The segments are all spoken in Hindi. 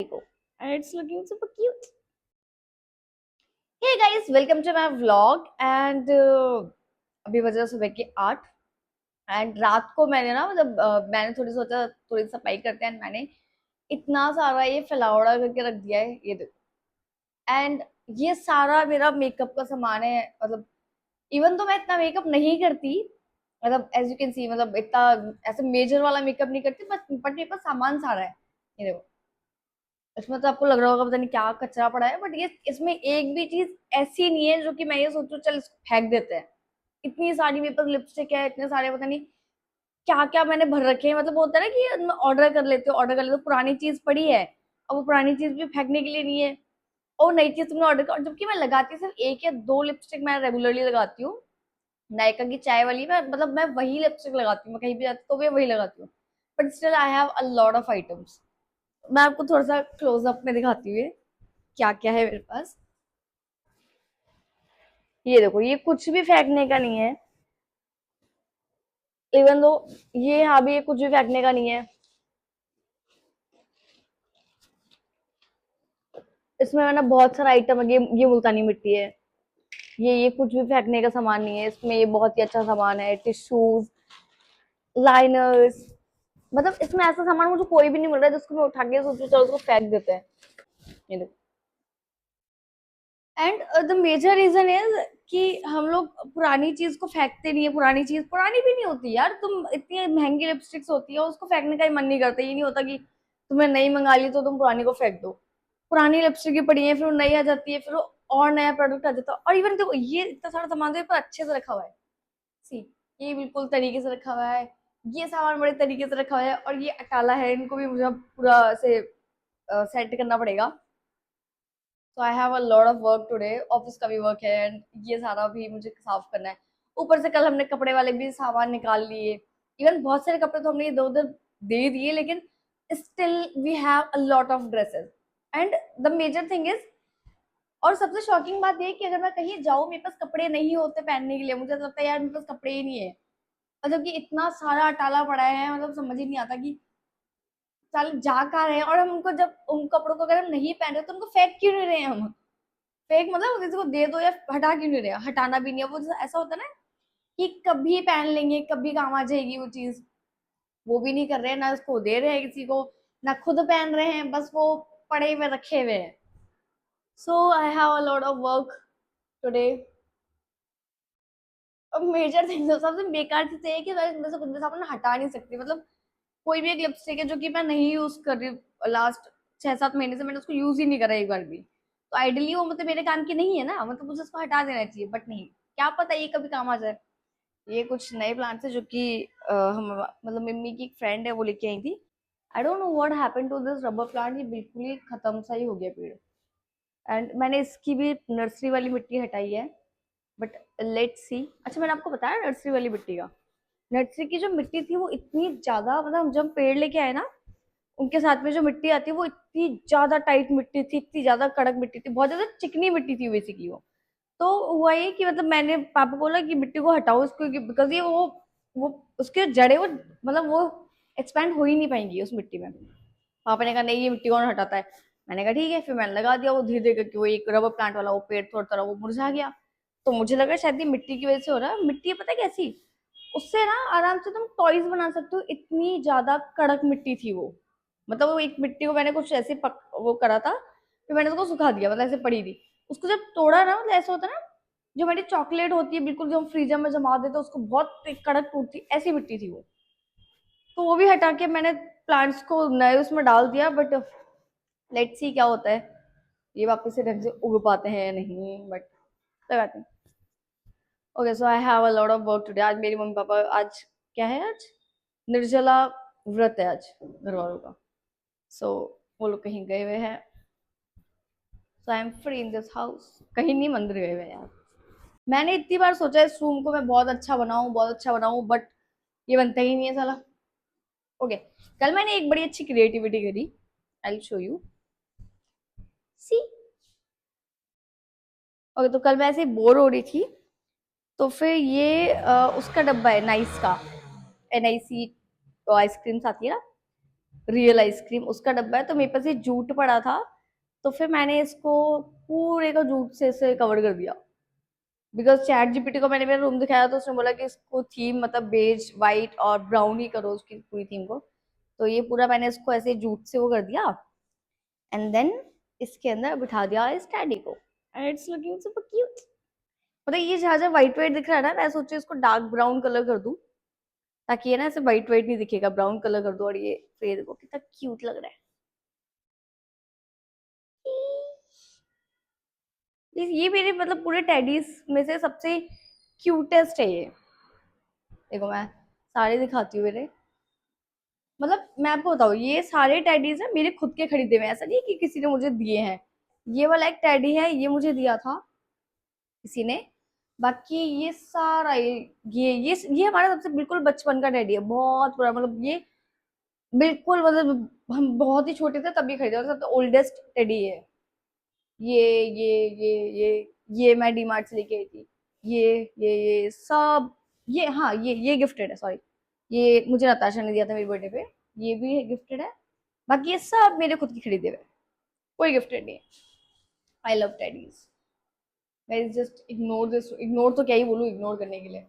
And it's looking super cute. Hey guys, welcome to my vlog. And अभी बजे सुबह के 8 एंड रात को मैंने ना मतलब मैंने थोड़ी सोचा थोड़ी सफाई करते हैं and मैंने इतना सारा ये फैलावड़ा करके रख दिया है ये देखो। एंड ये सारा मेरा मेकअप का सामान है मतलब इवन तो मैं इतना मेकअप नहीं करती मतलब एज यू कैन सी मतलब इतना ऐसे मेजर वाला मेकअप नहीं करती बट मेरे पास सामान सारा है ये देखो। इसमें तो आपको लग रहा होगा पता नहीं क्या कचरा पड़ा है बट ये इसमें एक भी चीज ऐसी नहीं है जो कि मैं ये सोचूं चल इसको फेंक देते हैं। इतनी सारी मेरे पास लिपस्टिक है इतने सारे पता नहीं क्या क्या मैंने भर रखे हैं मतलब वो होता है ना कि ऑर्डर कर लेते हो पुरानी चीज पड़ी है। अब वो पुरानी चीज भी फेंकने के लिए नहीं है और नई चीज तुमने ऑर्डर कर जबकि मैं लगाती सिर्फ एक या दो लिपस्टिक मैं रेगुलरली लगाती हूँ। नायका की चाय वाली मैं मतलब मैं वही लिपस्टिक लगाती हूँ मैं कहीं भी जाती तो भी वही लगाती हूँ। But still I have a lot of items. मैं आपको थोड़ा सा क्लोजअप में दिखाती हूँ क्या क्या है मेरे पास। ये देखो ये कुछ भी फेंकने का नहीं है इवन दो ये यहाँ भी ये कुछ भी फेंकने का नहीं है। इसमें है ना बहुत सारा आइटम है ये मुल्तानी मिट्टी है। ये कुछ भी फेंकने का सामान नहीं है इसमें ये बहुत ही अच्छा सामान है टिश्यूज लाइनर्स मतलब इसमें ऐसा सामान मुझे कोई भी नहीं मिल रहा है जिसको मैं उठा के सोचूं चलो उसको फेंक देते हैं। ये देखो and the major reason is कि हम लोग पुरानी चीज को फेंकते नहीं है पुरानी चीज पुरानी भी नहीं होती यार तुम इतनी महंगी लिपस्टिक्स होती है उसको फेंकने का ही मन नहीं करता ये नहीं होता कि तुमने नई मंगा ली तो तुम पुरानी को फेंक दो। पुरानी लिपस्टिक की पड़ी है फिर वो नई आ जाती है फिर वो और नया प्रोडक्ट आ जाता है और इवन देखो ये इतना सारा सामान तो अच्छे से रखा हुआ है। सी ये बिल्कुल तरीके से रखा हुआ है ये सामान बड़े तरीके से रखा हुआ है और ये अकाला है इनको भी मुझे पूरा से सेट करना पड़ेगा। तो आई have a lot of work today office का भी वर्क है एंड ये सारा भी मुझे साफ करना है। ऊपर से कल हमने कपड़े वाले भी सामान निकाल लिए इवन बहुत सारे कपड़े तो हमने इधर उधर दे दिए लेकिन still we have a lot of dresses and the major thing is और सबसे शॉकिंग बात ये है कि अगर मैं कहीं जाऊँ मेरे पास कपड़े नहीं होते पहनने के लिए मुझे तो लगता है यार मेरे पास कपड़े ही नहीं है। मतलब कि इतना सारा अटाला पड़ा है मतलब समझ ही नहीं आता कि चल जा कहाँ रहे हैं और हम उनको जब उन कपड़ों को अगर हम नहीं पहन रहे तो उनको फेंक क्यों नहीं रहे हैं हम। फेक मतलब किसी को दे दो या हटा क्यों नहीं रहे हटाना भी नहीं है वो ऐसा होता है ना कि कभी पहन लेंगे कभी काम आ जाएगी वो चीज वो भी नहीं कर रहे हैं ना उसको दे रहे हैं किसी को ना खुद पहन रहे हैं बस वो पड़े हुए रखे हुए हैं। So I have a lot of work today. अब मेजर थिंग सबसे बेकार चीज ये है कि मैं से कुछ भी सामान हटा नहीं सकती मतलब कोई भी एक लिपस्टिक है जो कि मैं नहीं यूज कर रही लास्ट 6-7 महीने से मैंने उसको यूज ही नहीं करा एक बार भी। तो आइडियली वो मतलब मेरे काम की नहीं है ना मतलब मुझे उसको हटा देना चाहिए बट नहीं क्या पता ये कभी काम आ जाए। ये कुछ नए प्लांट्स है जो कि हम मतलब मम्मी की एक फ्रेंड है वो लेके आई थी। I don't know what happened to this rubber plant ये बिल्कुल ही खत्म सा ही हो गया पेड़। एंड मैंने इसकी भी नर्सरी वाली मिट्टी हटाई है बट लेट्स सी। अच्छा मैंने आपको बताया नर्सरी वाली मिट्टी का नर्सरी की जो मिट्टी थी वो इतनी ज्यादा मतलब हम जब पेड़ लेके आए ना उनके साथ में जो मिट्टी आती है वो इतनी ज्यादा टाइट मिट्टी थी इतनी ज्यादा कड़क मिट्टी थी बहुत ज्यादा चिकनी मिट्टी थी बेसिकली वो। तो हुआ ये कि मतलब मैंने पापा को बोला कि मिट्टी को हटाओ इसको बिकॉज ये वो उसके जड़े वो मतलब वो एक्सपैंड हो ही नहीं पाएंगी उस मिट्टी में। पापा ने कहा नहीं ये मिट्टी कौन हटाता है। मैंने कहा ठीक है फिर मैंने लगा दिया वो धीरे धीरे करके वो एक रबर प्लांट वाला वो पेड़ थोड़ा थोड़ा वो मुरझा गया। तो मुझे लगा शायद ये मिट्टी की वजह से हो रहा है मिट्टी पता है कैसी उससे ना आराम से तुम टॉयज बना सकते हो इतनी ज्यादा कड़क मिट्टी थी वो। मतलब वो एक मिट्टी को मैंने कुछ ऐसे वो करा था फिर मैंने उसको सुखा दिया मतलब ऐसे पड़ी थी उसको जब तोड़ा ना मतलब ऐसा होता है ना जो हमारी चॉकलेट होती है बिल्कुल जो हम फ्रीजर में जमा देते हैं उसको बहुत कड़क टूटती ऐसी मिट्टी थी वो। तो वो भी हटा के मैंने प्लांट्स को नए उसमें डाल दिया बट लेट्स सी क्या होता है ये वापस से ढंग से उग पाते हैं या नहीं बट लगाते हैं। Okay so I have a lot of work today आज मेरी मम्मी पापा आज क्या है आज निर्जला व्रत है आज घर वालों का। सो वो लोग कहीं गए हुए हैं so I am free in this house कहीं नहीं मंदिर गए हुए हैं यार। मैंने इतनी बार सोचा इस रूम को मैं बहुत अच्छा बनाऊं बट ये बनता ही नहीं है साला। ओके कल मैंने एक बड़ी अच्छी क्रिएटिविटी करी I will show you see. Okay तो कल मैं ऐसे बोर हो रही थी तो फिर ये उसका डब्बा है नाइस का NIC आइसक्रीम्स आती है ना रियल आइसक्रीम, उसका डब्बा है। तो मेरे पास ये जूट पड़ा था, तो फिर मैंने इसको पूरे को जूट से कवर कर दिया। बिकॉज चैट जीपीटी को मैंने मेरा रूम दिखाया तो उसने बोला कि इसको थीम मतलब बेज वाइट और ब्राउन ही करो उसकी पूरी थीम को। तो ये पूरा मैंने इसको ऐसे जूट से वो कर दिया, एंड देन इसके अंदर बिठा दिया इस टैडी को, and it's looking super cute. मतलब ये जहाँ जहाँ व्हाइट व्हाइट दिख रहा है ना, मैं सोची इसको डार्क ब्राउन कलर कर दूं, ताकि ये ना ऐसे व्हाइट व्हाइट नहीं दिखेगा, ब्राउन कलर कर दो। और ये फिर देखो कितना क्यूट लग रहा है। ये मेरे मतलब पूरे टेडीज में से सबसे क्यूटेस्ट है ये। देखो मैं सारे दिखाती हूँ मेरे, मतलब मैं आपको बताऊँ, ये सारे टेडीज ना मेरे खुद के खरीदे हुए हैं, ऐसा नहीं कि किसी ने मुझे दिए हैं। ये वाला एक टेडी है, ये मुझे दिया था किसी ने। बाकी ये सारा ये हमारा सबसे बिल्कुल बचपन का टेडी है, बहुत पुराना। मतलब ये बिल्कुल मतलब हम बहुत ही छोटे थे तभी खरीदा, और सबसे ओल्डेस्ट टेडी है ये। ये मैं डीमार्ट से लेके आई थी। ये सब, ये हाँ ये गिफ्टेड है, सॉरी। ये मुझे नताशा ने दिया था मेरी बर्थडे पे, ये भी गिफ्टेड है। बाकी ये सब मेरे खुद की खरीदे हुए, कोई गिफ्टेड नहीं है। I love teddies. Guys just ignore this, ignore तो क्या ही बोलूं इग्नोर करने के लिए।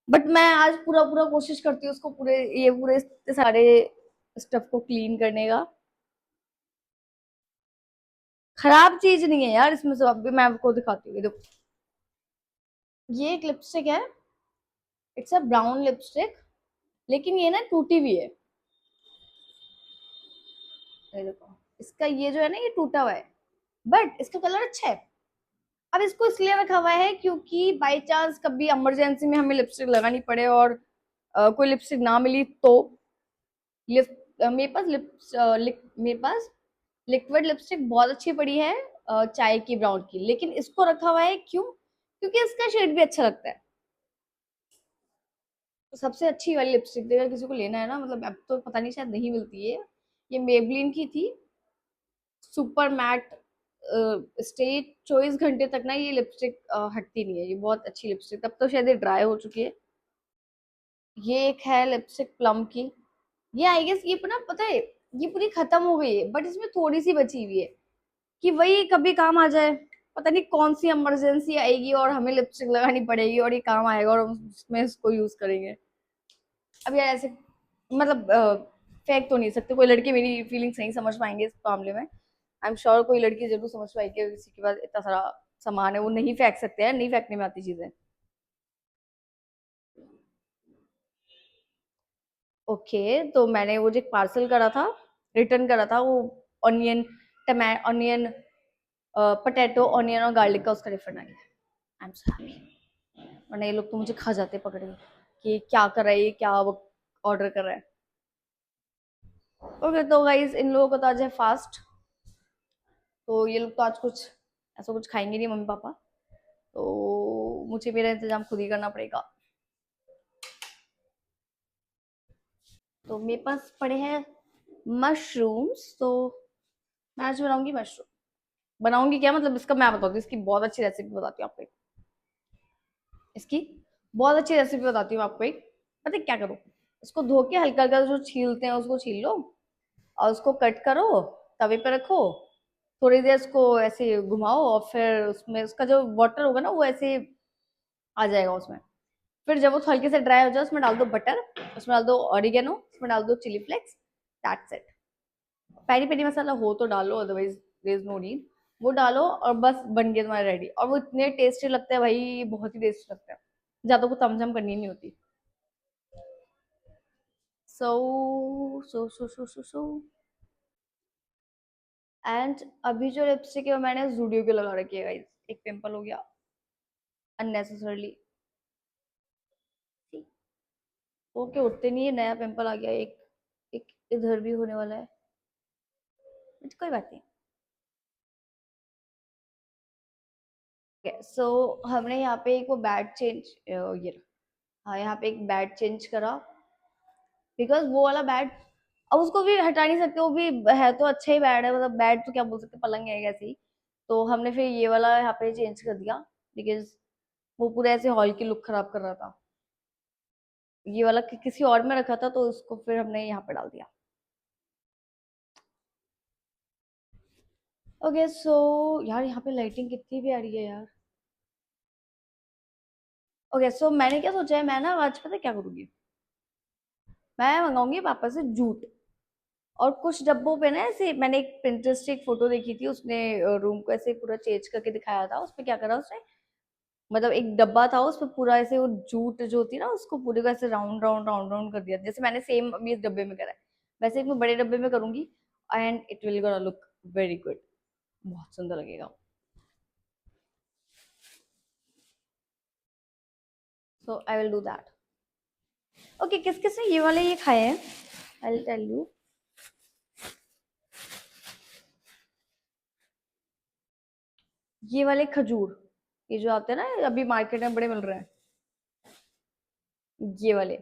बट मैं आज पूरा पूरा कोशिश करती हूँ उसको पूरे ये पूरे इतने सारे स्टफ को क्लीन करने का। खराब चीज नहीं है यार इसमें से, अब भी मैं आपको दिखाती हूँ, ये देखो। ये एक लिपस्टिक है, इट्स अ ब्राउन लिपस्टिक, लेकिन ये ना टूटी हुई है। ये देखो, इसका ये जो है ना ये टूटा हुआ है, बट इसका कलर अच्छा है। अब इसको इसलिए रखा हुआ है क्योंकि बाय चांस कभी इमरजेंसी में हमें लिपस्टिक लगानी पड़े और कोई लिपस्टिक ना मिली तो मेरे पास मेरे पास लिक्विड लिपस्टिक बहुत अच्छी पड़ी है, चाय की ब्राउन की। लेकिन इसको रखा हुआ है क्यों? क्योंकि इसका शेड भी अच्छा लगता है। तो सबसे अच्छी वाली लिपस्टिक अगर किसी को लेना है ना, मतलब अब तो पता नहीं शायद नहीं मिलती है, ये मेबलिन की थी, सुपर मैट स्टे 24 घंटे तक ना ये लिपस्टिक हटती नहीं है। ये बहुत अच्छी लिपस्टिक, तब तो शायद ये ड्राई हो चुकी है। ये एक है लिपस्टिक प्लम की, ये आई गेस ये ना पता है ये पूरी खत्म हो गई है, बट इसमें थोड़ी सी बची हुई है कि वही कभी काम आ जाए। पता नहीं कौन सी इमरजेंसी आएगी और हमें लिपस्टिक लगानी पड़ेगी और ये काम आएगा और हम उसमें इसको यूज करेंगे। अब यार ऐसे मतलब फेंक तो नहीं सकते, कोई लड़के मेरी फीलिंग्स नहीं समझ पाएंगे इस मामले में। आई एम श्योर कोई लड़की जरूर समझ पाएगी, किसी के पास इतना सारा सामान है वो नहीं फेंक सकते हैं, नहीं फेंकने में आती चीजें। ओके, तो मैंने वो जो पार्सल करा था, रिटर्न करा था, वो ऑनियन टमा ऑनियन पटेटो ऑनियन और गार्लिक का, उसका रिफंड आ गया। I am so happy. वरना ये लोग तो मुझे खा जाते पकड़ के कि क्या कर रहा है ये, क्या ऑर्डर कर रहा है। ओके तो गाइज इन लोगों का तो आज है फास्ट, तो ये लोग तो आज कुछ ऐसा कुछ खाएंगे नहीं मम्मी पापा, तो मुझे मेरा इंतजाम खुद ही करना पड़ेगा। तो मेरे पास पड़े हैं मशरूम्स, तो मैं आज बनाऊंगी मशरूम। बनाऊंगी क्या मतलब, इसका मैं बताती हूँ, इसकी बहुत अच्छी रेसिपी बताती हूँ आपको इसकी बहुत अच्छी रेसिपी बताती हूँ आपको एक। पता है क्या करो, इसको धो के हल्का हल्का जो छीलते हैं उसको छील लो, और उसको कट करो, तवे पे रखो, थोड़ी देर इसको ऐसे घुमाओ, और फिर उसमें उसका जो वाटर होगा ना वो ऐसे आ जाएगा उसमें। फिर जब वो हल्के से ड्राई हो जाए उसमें डाल दो बटर, उसमें डाल दो ऑरिगेनो, उसमें डाल दो chilli flakes, that's it. Peri peri masala हो तो डालो, otherwise there is no need. वो डालो और बस बन गया तुम्हारा रेडी, और वो इतने टेस्टी लगते हैं भाई, बहुत ही टेस्टी लगता है, ज्यादा को तमझम करनी नहीं होती। सो एंड अभी जो लिपस्टिक है वो मैंने जूडियो की लगा रखी है गाइस, एक पिंपल हो गया अननेसेसरली। ओके उठते नहीं है, नया पिंपल आ गया एक, एक इधर भी होने वाला है, बट कोई बात नहीं। सो हमने यहाँ पे एक वो बैड चेंज, ये हाँ यहाँ पे एक बैड चेंज करा, बिकॉज वो वाला बैड अब उसको भी हटा नहीं सकते, वो भी है तो अच्छा ही बैड है, मतलब बैड तो क्या बोल सकते, पलंग है कैसे ही। तो हमने फिर ये वाला यहाँ पे चेंज कर दिया, बिकॉज वो पूरा ऐसे हॉल की लुक खराब कर रहा था। ये वाला किसी और में रखा था तो उसको फिर हमने यहाँ पे डाल दिया। ओके सो यार यहाँ पे लाइटिंग कितनी प्यारी है यार। ओके सो मैंने क्या सोचा है, मैं ना आज पता है क्या करूंगी, मैं मंगाऊंगी पापा से जूट। और कुछ डब्बों पे ना ऐसे मैंने एक पिंटरेस्ट एक फोटो देखी थी, उसने रूम को ऐसे पूरा चेंज करके दिखाया था। उसमें क्या करा उसने, मतलब एक डब्बा था उसमें पूरा ऐसे वो जूट जो होती है ना उसको पूरे को ऐसे राउंड राउंड राउंड राउंड कर दिया, जैसे मैंने सेम अभी इस डब्बे में करा है वैसे एक मैं बड़े डब्बे में करूंगी। And it will gonna look very good, बहुत सुंदर लगेगा। So I will do that. Okay किस किस ने ये वाले ये खाए हैं, आई विल टेल यू। ये वाले खजूर, ये जो आते हैं ना अभी मार्केट में बड़े मिल रहे हैं, ये वाले।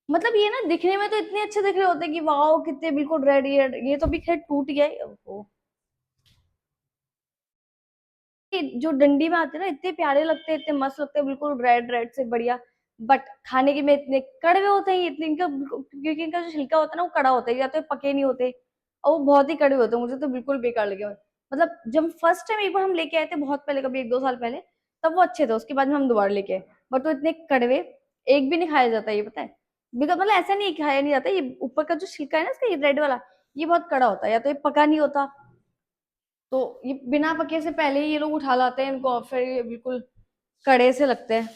मतलब ये ना दिखने में तो इतने अच्छे दिख रहे होते हैं कि वाओ कितने बिल्कुल रेड, ये तो भी खैर टूट गया है। ओहो, ये जो डंडी में आते हैं ना इतने प्यारे लगते हैं, इतने मस्त लगते हैं, बिल्कुल रेड रेड से बढ़िया। बट खाने के में इतने कड़वे होते हैं, इतने इनका क्योंकि इनका जो छिलका होता है ना वो कड़ा होता है, या तो ये पके नहीं होते और वो बहुत ही कड़वे होते हैं, मुझे तो बिल्कुल बेकार लगे। मतलब जब फर्स्ट टाइम एक बार हम लेके आए थे बहुत पहले, कभी 1-2 साल पहले, तब वो अच्छे थे, उसके बाद में हम दोबारा लेके आए। बट वो इतने कड़वे, एक भी नहीं खाया जाता ये पता है। बिकॉज मतलब ऐसा नहीं खाया नहीं जाता, ये ऊपर का जो छिलका है ना इसका, ये रेड वाला, ये बहुत कड़ा होता है, या तो ये पका नहीं होता, तो ये बिना पके से पहले ही ये लोग उठा लाते हैं इनको और फिर ये बिल्कुल कड़े से लगते हैं।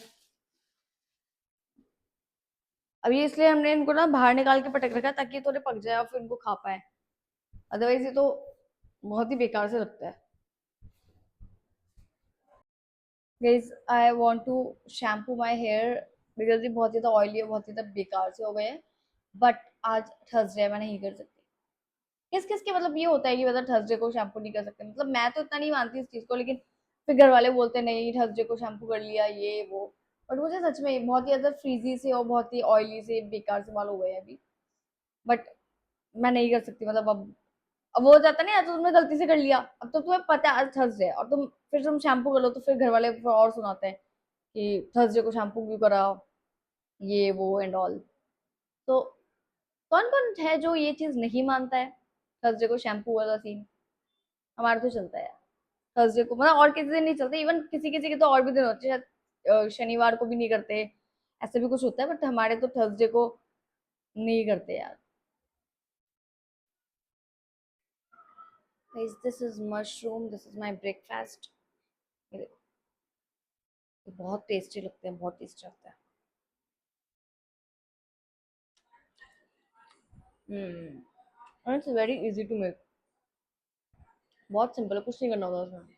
अभी इसलिए हमने इनको ना बाहर निकाल के पटक रखा है ताकि ये थोड़े पक जाए और फिर इनको खा पाए, अदरवाइज ये तो बहुत ही बेकार से लगता है। Guys I want to shampoo my hair, because ये बहुत ज्यादा ऑयली है, बहुत ज्यादा बेकार से हो गए हैं। बट आज थर्सडे है, मैं नहीं कर सकती। किस किस के मतलब ये होता है कि मतलब थर्सडे को शैम्पू नहीं कर सकते, मतलब मैं तो इतना नहीं मानती इस चीज को, लेकिन फिर घर वाले बोलते हैं, नहीं थर्सडे को शैम्पू कर लिया ये वो। बट मुझे सच में बहुत ही ज्यादा फ्रीजी से और बहुत ही ऑयली से बेकार से बाल हो गए हैं अभी। बट मैं नहीं कर सकती, मतलब अब वो हो जाता नहीं, तो तुमने गलती से कर लिया, अब तो तुम्हें पता है आज थर्सडे है और तुम शैम्पू कर लो, तो फिर घर वाले फिर और सुनाते हैं कि थर्सडे को शैम्पू क्यों करा, ये वो एंड ऑल। तो कौन कौन है जो ये चीज नहीं मानता है, थर्सडे को शैम्पू वाला सीन। हमारा तो चलता है थर्सडे को, मतलब और किसी दिन नहीं चलता, इवन किसी किसी के तो और भी दिन होते हैं शायद, शनिवार को भी नहीं करते, ऐसे भी कुछ होता है, बट हमारे तो थर्सडे को नहीं करते यार। This is mushroom, this is my breakfast. बहुत टेस्टी लगते हैं, बहुत टेस्टी लगता है। And it's very easy to make, बहुत सिंपल है, कुछ नहीं करना होता उसमें।